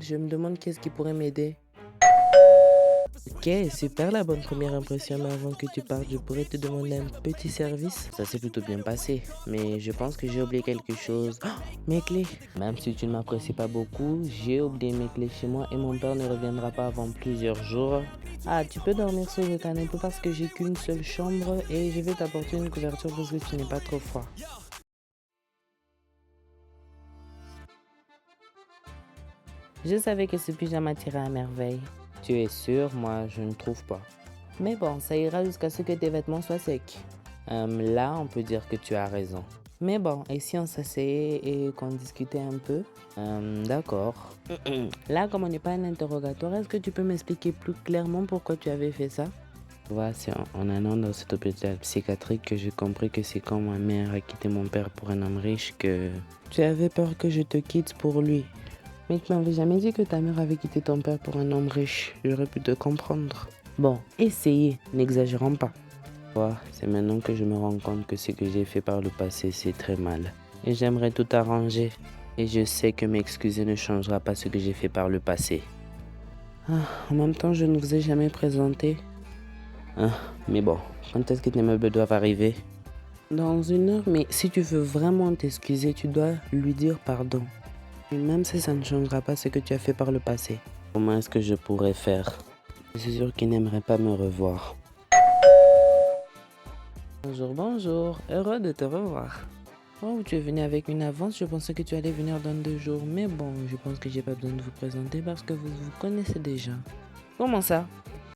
Je me demande qu'est-ce qui pourrait m'aider. Ok, super la bonne première impression, mais avant que tu partes, je pourrais te demander un petit service. Ça s'est plutôt bien passé, mais je pense que j'ai oublié quelque chose. Oh, mes clés. Même si tu ne m'apprécies pas beaucoup, j'ai oublié mes clés chez moi et mon père ne reviendra pas avant plusieurs jours. Ah, tu peux dormir sous le canapé parce que j'ai qu'une seule chambre et je vais t'apporter une couverture parce que tu n'es pas trop froid. Je savais que ce pyjama tirait à merveille. Tu es sûr? Moi, je ne trouve pas. Mais bon, ça ira jusqu'à ce que tes vêtements soient secs. Là, on peut dire que tu as raison. Mais bon, et si on s'asseyait et qu'on discutait un peu? D'accord. Là, comme on n'est pas un interrogatoire, est-ce que tu peux m'expliquer plus clairement pourquoi tu avais fait ça? Ouais, c'est en allant dans cet hôpital psychiatrique que j'ai compris que c'est quand ma mère a quitté mon père pour un homme riche que... Tu avais peur que je te quitte pour lui. Mais tu m'avais jamais dit que ta mère avait quitté ton père pour un homme riche. J'aurais pu te comprendre. Bon, essayez, n'exagérons pas. Ouais, c'est maintenant que je me rends compte que ce que j'ai fait par le passé, c'est très mal. Et j'aimerais tout arranger. Et je sais que m'excuser ne changera pas ce que j'ai fait par le passé. Ah, en même temps, je ne vous ai jamais présenté. Ah, mais bon, quand est-ce que tes meubles doivent arriver? Dans 1 heure, mais si tu veux vraiment t'excuser, tu dois lui dire pardon. Et même si ça ne changera pas ce que tu as fait par le passé. Comment est-ce que je pourrais faire? Je suis sûr qu'il n'aimerait pas me revoir. Bonjour, bonjour. Heureux de te revoir. Oh, tu es venu avec une avance. Je pensais que tu allais venir dans 2 jours. Mais bon, je pense que j'ai pas besoin de vous présenter parce que vous vous connaissez déjà. Comment ça?